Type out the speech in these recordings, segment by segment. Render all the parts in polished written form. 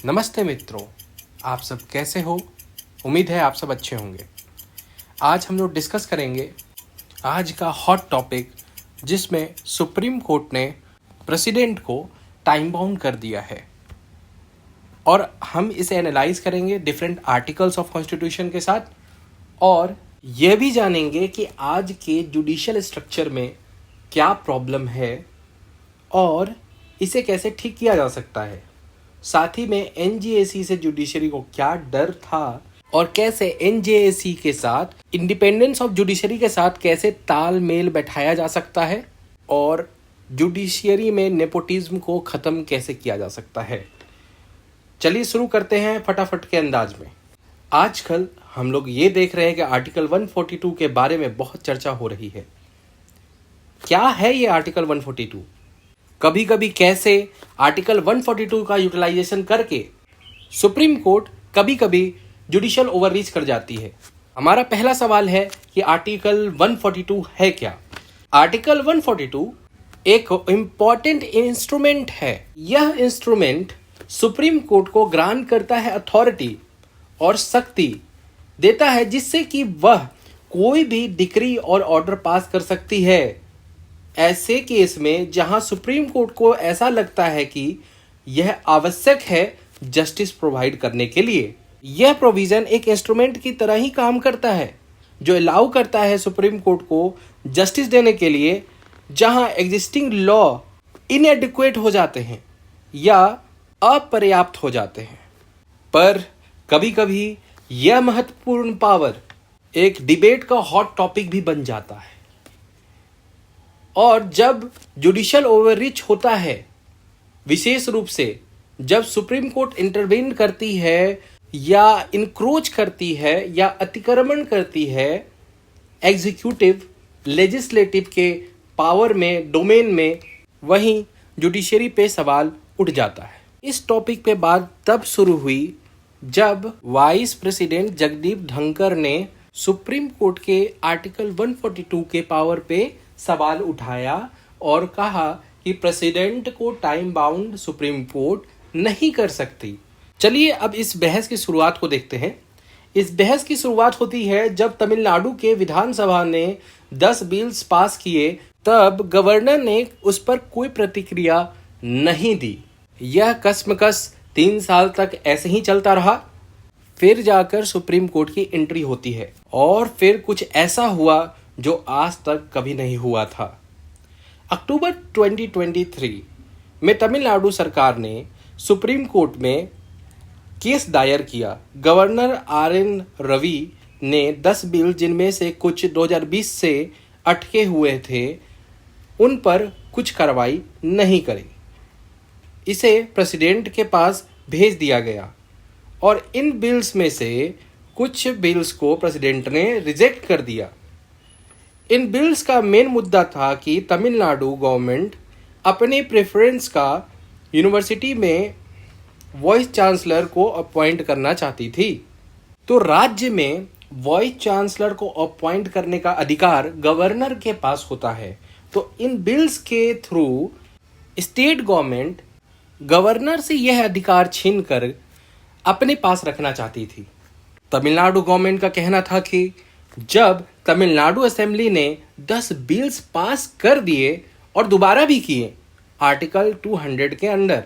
नमस्ते मित्रों, आप सब कैसे हो? उम्मीद है आप सब अच्छे होंगे। आज हम लोग डिस्कस करेंगे आज का हॉट टॉपिक, जिसमें सुप्रीम कोर्ट ने प्रेसिडेंट को टाइम बाउंड कर दिया है और हम इसे एनालाइज करेंगे डिफरेंट आर्टिकल्स ऑफ कॉन्स्टिट्यूशन के साथ और यह भी जानेंगे कि आज के जुडिशियल स्ट्रक्चर में क्या प्रॉब्लम है और इसे कैसे ठीक किया जा सकता है। साथ ही में एनजेएसी से जुडिशरी को क्या डर था और कैसे एनजेएसी के साथ इंडिपेंडेंस ऑफ जुडिशरी के साथ कैसे तालमेल बैठाया जा सकता है और जुडिशरी में नेपोटिज्म को ख़त्म कैसे किया जा सकता है। चलिए शुरू करते हैं फटाफट के अंदाज में। आजकल हम लोग ये देख रहे हैं कि आर्टिकल 142 के बारे में बहुत चर्चा हो रही है। क्या है ये आर्टिकल 142? कभी कभी कैसे आर्टिकल 142 का यूटिलाइजेशन करके सुप्रीम कोर्ट कभी कभी जुडिशियल ओवररीच कर जाती है। हमारा पहला सवाल है कि आर्टिकल 142 है क्या? आर्टिकल 142 एक इम्पॉर्टेंट इंस्ट्रूमेंट है। यह इंस्ट्रूमेंट सुप्रीम कोर्ट को ग्रांट करता है अथॉरिटी और शक्ति देता है, जिससे कि वह कोई भी डिक्री और ऑर्डर पास कर सकती है ऐसे केस में जहां सुप्रीम कोर्ट को ऐसा लगता है कि यह आवश्यक है जस्टिस प्रोवाइड करने के लिए। यह प्रोविजन एक इंस्ट्रूमेंट की तरह ही काम करता है जो अलाउ करता है सुप्रीम कोर्ट को जस्टिस देने के लिए जहां एग्जिस्टिंग लॉ इनएडिक्वेट हो जाते हैं या अपर्याप्त हो जाते हैं। पर कभी कभी यह महत्वपूर्ण पावर एक डिबेट का हॉट टॉपिक भी बन जाता है और जब जुडिशियल ओवररीच होता है, विशेष रूप से जब सुप्रीम कोर्ट इंटरवेन करती है या इनक्रोच करती है या अतिक्रमण करती है एग्जीक्यूटिव लेजिस्लेटिव के पावर में, डोमेन में, वहीं जुडिशरी पे सवाल उठ जाता है। इस टॉपिक पे बात तब शुरू हुई जब वाइस प्रेसिडेंट जगदीप धनखड़ ने सुप्रीम कोर्ट के आर्टिकल 142 के पावर पे सवाल उठाया और कहा कि प्रेसिडेंट को टाइम बाउंड सुप्रीम कोर्ट नहीं कर सकती। चलिए अब इस बहस की शुरुआत को देखते हैं। इस बहस की शुरुआत होती है जब तमिलनाडु के विधानसभा ने 10 बिल्स पास किए, तब गवर्नर ने उस पर कोई प्रतिक्रिया नहीं दी। यह कसमकस 3 साल तक ऐसे ही चलता रहा। फिर जाकर सुप्रीम कोर्ट की एंट्री होती है और फिर कुछ ऐसा हुआ जो आज तक कभी नहीं हुआ था। अक्टूबर 2023 में तमिलनाडु सरकार ने सुप्रीम कोर्ट में केस दायर किया। गवर्नर RN रवि ने 10 बिल, जिनमें से कुछ 2020 से अटके हुए थे, उन पर कुछ कार्रवाई नहीं करी। इसे प्रेसिडेंट के पास भेज दिया गया और इन बिल्स में से कुछ बिल्स को प्रेसिडेंट ने रिजेक्ट कर दिया। इन बिल्स का मेन मुद्दा था कि तमिलनाडु गवर्नमेंट अपने प्रेफरेंस का यूनिवर्सिटी में वाइस चांसलर को अपॉइंट करना चाहती थी। तो राज्य में वाइस चांसलर को अपॉइंट करने का अधिकार गवर्नर के पास होता है। तो इन बिल्स के थ्रू स्टेट गवर्नमेंट गवर्नर से यह अधिकार छीनकर अपने पास रखना चाहती थी। तमिलनाडु गवर्नमेंट का कहना था कि जब तमिलनाडु असेंबली ने 10 बिल्स पास कर दिए और दोबारा भी किए आर्टिकल 200 के अंडर,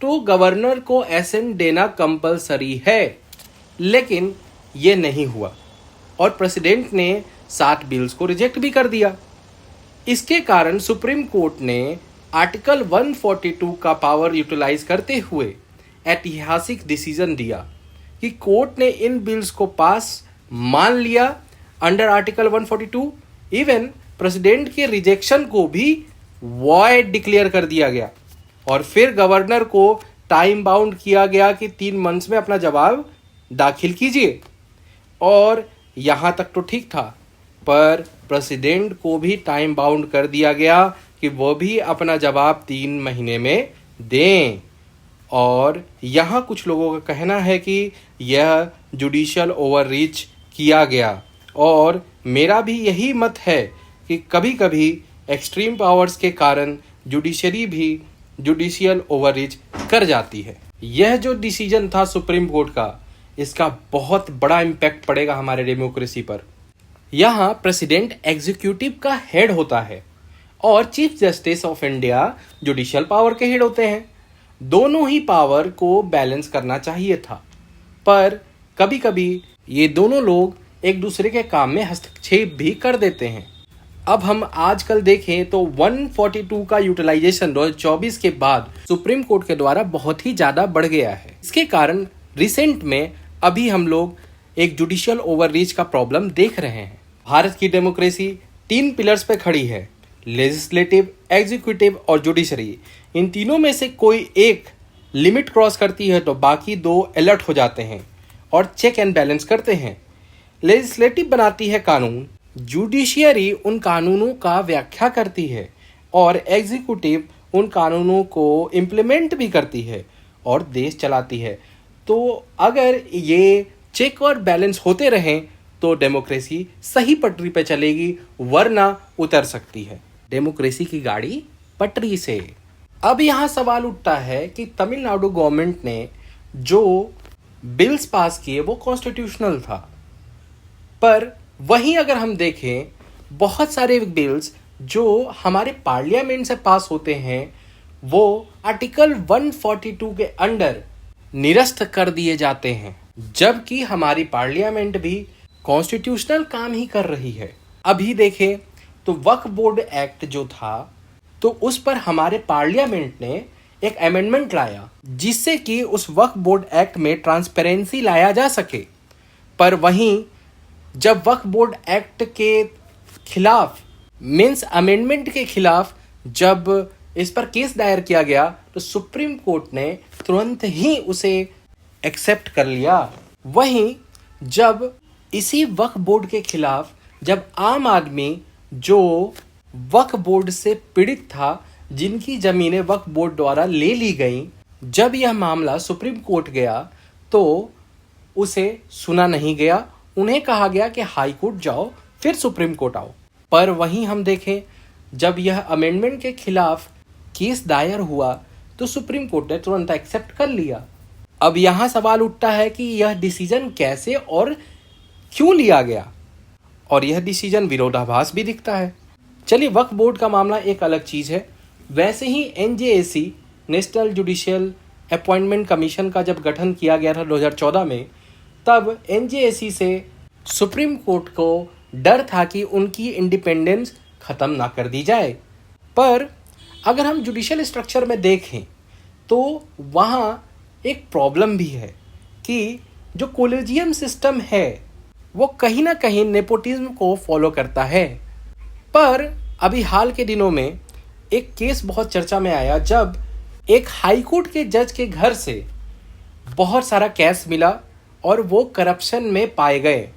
तो गवर्नर को एसेंट देना कंपलसरी है। लेकिन ये नहीं हुआ और प्रेसिडेंट ने 7 बिल्स को रिजेक्ट भी कर दिया। इसके कारण सुप्रीम कोर्ट ने आर्टिकल 142 का पावर यूटिलाइज करते हुए ऐतिहासिक डिसीजन दिया कि कोर्ट ने इन बिल्स को पास मान लिया अंडर आर्टिकल 142। इवन प्रेसिडेंट के रिजेक्शन को भी वॉइड डिक्लेयर कर दिया गया और फिर गवर्नर को टाइम बाउंड किया गया कि 3 मंथ्स में अपना जवाब दाखिल कीजिए। और यहाँ तक तो ठीक था, पर प्रेसिडेंट को भी टाइम बाउंड कर दिया गया कि वो भी अपना जवाब 3 महीने में दें। और यहाँ कुछ लोगों का कहना है कि यह जुडिशियल ओवररीच किया गया और मेरा भी यही मत है कि कभी कभी एक्सट्रीम पावर्स के कारण जुडिशरी भी जुडिशियल ओवररीच कर जाती है। यह जो डिसीजन था सुप्रीम कोर्ट का, इसका बहुत बड़ा इम्पैक्ट पड़ेगा हमारे डेमोक्रेसी पर। यहाँ प्रेसिडेंट एग्जीक्यूटिव का हेड होता है और chief justice of India judicial power के हेड होते हैं। दोनों ही पावर को बैलेंस करना चाहिए था, पर कभी कभी ये दोनों लोग एक दूसरे के काम में हस्तक्षेप भी कर देते हैं। अब हम आजकल देखें तो 142 का यूटिलाइजेशन 2024 के बाद सुप्रीम कोर्ट के द्वारा बहुत ही ज़्यादा बढ़ गया है। इसके कारण रिसेंट में अभी हम लोग एक जुडिशियल ओवररीच का प्रॉब्लम देख रहे हैं। भारत की डेमोक्रेसी 3 पिलर्स पे खड़ी है, लेजिस्लेटिव, एग्जीक्यूटिव और जुडिशरी। इन तीनों में से कोई एक लिमिट क्रॉस करती है तो बाकी 2 अलर्ट हो जाते हैं और चेक एंड बैलेंस करते हैं। लेजिस्लेटिव बनाती है कानून, जुडिशियरी उन कानूनों का व्याख्या करती है और एग्जीक्यूटिव उन कानूनों को इम्प्लीमेंट भी करती है और देश चलाती है। तो अगर ये चेक और बैलेंस होते रहें तो डेमोक्रेसी सही पटरी पे चलेगी, वरना उतर सकती है डेमोक्रेसी की गाड़ी पटरी से। अब यहाँ सवाल उठता है कि तमिलनाडु गवर्नमेंट ने जो बिल्स पास किए वो कॉन्स्टिट्यूशनल था, पर वहीं अगर हम देखें बहुत सारे बिल्स जो हमारे पार्लियामेंट से पास होते हैं वो आर्टिकल 142 के अंडर निरस्त कर दिए जाते हैं, जबकि हमारी पार्लियामेंट भी कॉन्स्टिट्यूशनल काम ही कर रही है। अभी देखें तो वक्फ बोर्ड एक्ट जो था तो उस पर हमारे पार्लियामेंट ने एक अमेंडमेंट लाया जिससे कि उस वक्फ बोर्ड एक्ट में ट्रांसपेरेंसी लाया जा सके। पर वहीं जब वक्फ बोर्ड एक्ट के खिलाफ मीन्स अमेंडमेंट के खिलाफ जब इस पर केस दायर किया गया तो सुप्रीम कोर्ट ने तुरंत ही उसे एक्सेप्ट कर लिया। वहीं जब इसी वक्फ बोर्ड के खिलाफ जब आम आदमी जो वक्फ बोर्ड से पीड़ित था, जिनकी जमीनें वक्फ बोर्ड द्वारा ले ली गई, जब यह मामला सुप्रीम कोर्ट गया तो उसे सुना नहीं गया। उन्हें कहा गया कि हाई कोर्ट जाओ फिर सुप्रीम कोर्ट आओ। पर वहीं हम देखें जब यह अमेंडमेंट के खिलाफ केस दायर हुआ तो सुप्रीम कोर्ट ने तुरंत एक्सेप्ट कर लिया। अब यहाँ सवाल उठता है कि यह डिसीजन कैसे और क्यों लिया गया, और यह डिसीजन विरोधाभास भी दिखता है। चलिए, वक्फ बोर्ड का मामला एक अलग चीज़ है। वैसे ही NJAC national judicial appointment commission का जब गठन किया गया था 2014 में, तब NJAC से सुप्रीम कोर्ट को डर था कि उनकी इंडिपेंडेंस ख़त्म ना कर दी जाए। पर अगर हम जुडिशियल स्ट्रक्चर में देखें तो वहाँ एक प्रॉब्लम भी है कि जो कोलेजियम सिस्टम है वो कहीं ना कहीं नेपोटिज्म को फॉलो करता है। पर अभी हाल के दिनों में एक केस बहुत चर्चा में आया जब एक हाई कोर्ट के जज के घर से बहुत सारा कैश मिला और वो करप्शन में पाए गए,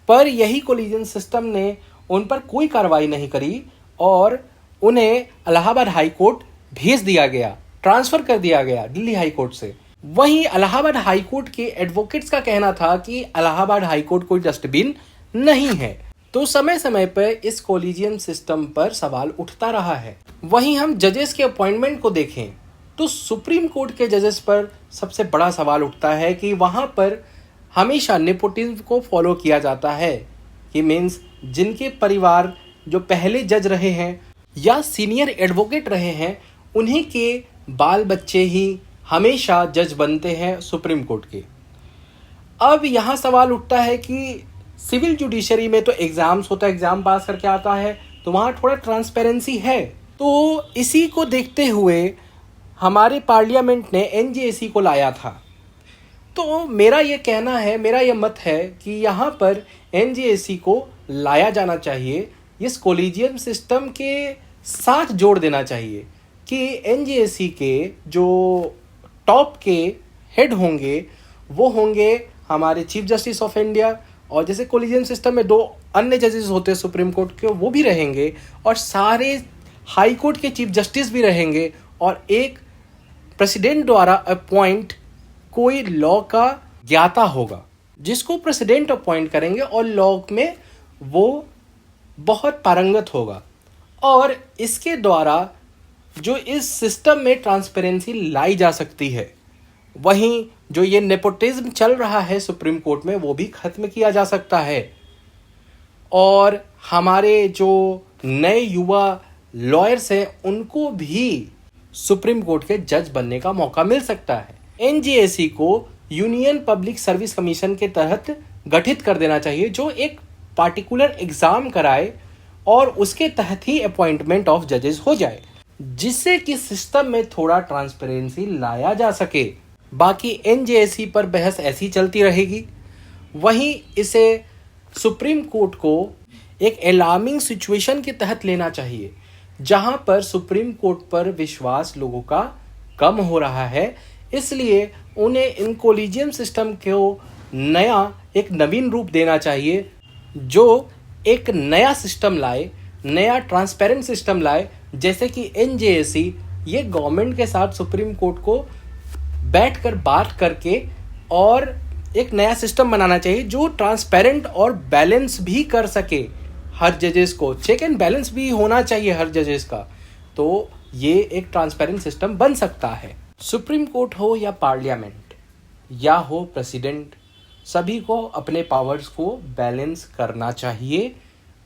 पर यही कोलिजन सिस्टम ने उन पर कोई कार्रवाई नहीं करी और उन्हें इलाहाबाद हाई कोर्ट भेज दिया गया, ट्रांसफ़र कर दिया गया दिल्ली हाई कोर्ट से। वहीं इलाहाबाद हाई कोर्ट के एडवोकेट्स का कहना था कि इलाहाबाद हाई कोर्ट कोई डस्टबिन नहीं है। तो समय समय पर इस कोलिजियम सिस्टम पर सवाल उठता रहा है। वहीं हम जजेस के अपॉइंटमेंट को देखें तो सुप्रीम कोर्ट के जजेस पर सबसे बड़ा सवाल उठता है कि वहाँ पर हमेशा नेपोटिज्म को फॉलो किया जाता है कि मीन्स जिनके परिवार जो पहले जज रहे हैं या सीनियर एडवोकेट रहे हैं उन्हीं के बाल बच्चे ही हमेशा जज बनते हैं सुप्रीम कोर्ट के। अब यहाँ सवाल उठता है कि सिविल जुडिशरी में तो एग्ज़ाम्स होता है, एग्ज़ाम पास करके आता है तो वहाँ थोड़ा ट्रांसपेरेंसी है। तो इसी को देखते हुए हमारे पार्लियामेंट ने NJAC को लाया था। तो मेरा ये कहना है, मेरा ये मत है कि यहाँ पर NJAC को लाया जाना चाहिए, इस कोलिजियम सिस्टम के साथ जोड़ देना चाहिए कि NJAC के जो टॉप के हेड होंगे वो होंगे हमारे चीफ जस्टिस ऑफ इंडिया, और जैसे कोलिजियम सिस्टम में 2 अन्य जजेस होते हैं सुप्रीम कोर्ट के, वो भी रहेंगे और सारे हाई कोर्ट के चीफ जस्टिस भी रहेंगे, और एक प्रेसिडेंट द्वारा अपॉइंट कोई लॉ का ज्ञाता होगा जिसको प्रेसिडेंट अपॉइंट करेंगे और लॉ में वो बहुत पारंगत होगा। और इसके द्वारा जो इस सिस्टम में ट्रांसपेरेंसी लाई जा सकती है वहीं जो ये नेपोटिज्म चल रहा है सुप्रीम कोर्ट में वो भी खत्म किया जा सकता है और हमारे जो नए युवा लॉयर्स हैं उनको भी सुप्रीम कोर्ट के जज बनने का मौका मिल सकता है। एनजेएसी को यूनियन पब्लिक सर्विस कमीशन के तहत गठित कर देना चाहिए जो एक पार्टिकुलर एग्जाम कराए और उसके तहत ही अपॉइंटमेंट ऑफ जजेस हो जाए, जिससे कि सिस्टम में थोड़ा ट्रांसपेरेंसी लाया जा सके। बाकी एनजेएसी पर बहस ऐसी चलती रहेगी। वहीं इसे सुप्रीम कोर्ट को एक अलार्मिंग सिचुएशन के तहत लेना चाहिए जहां पर सुप्रीम कोर्ट पर विश्वास लोगों का कम हो रहा है, इसलिए उन्हें इन कोलिजियम सिस्टम को एक नवीन रूप देना चाहिए जो एक नया सिस्टम लाए, नया ट्रांसपेरेंट सिस्टम लाए। जैसे कि एनजेएसी ये गवर्नमेंट के साथ सुप्रीम कोर्ट को बैठकर बात करके और एक नया सिस्टम बनाना चाहिए जो ट्रांसपेरेंट और बैलेंस भी कर सके। हर जजेस को चेक एंड बैलेंस भी होना चाहिए हर जजेस का, तो ये एक ट्रांसपेरेंट सिस्टम बन सकता है। सुप्रीम कोर्ट हो या पार्लियामेंट या हो प्रेसिडेंट, सभी को अपने पावर्स को बैलेंस करना चाहिए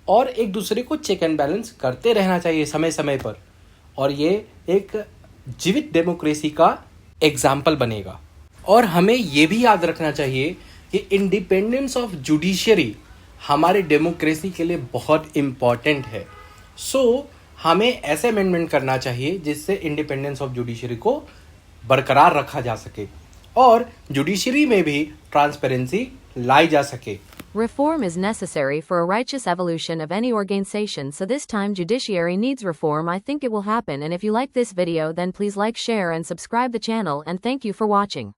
और एक दूसरे को चेक एंड बैलेंस करते रहना चाहिए समय समय पर, और ये एक जीवित डेमोक्रेसी का एग्जाम्पल बनेगा। और हमें ये भी याद रखना चाहिए कि इंडिपेंडेंस ऑफ जुडिशरी हमारे डेमोक्रेसी के लिए बहुत इम्पॉर्टेंट है। हमें ऐसे अमेंडमेंट करना चाहिए जिससे इंडिपेंडेंस ऑफ जुडिशरी को बरकरार रखा जा सके और जुडिशरी में भी ट्रांसपेरेंसी लाई जा सके। Reform is necessary for a righteous evolution of any organization, so this time judiciary needs reform. I think it will happen, and if you like this video then please like, share and subscribe the channel, and thank you for watching.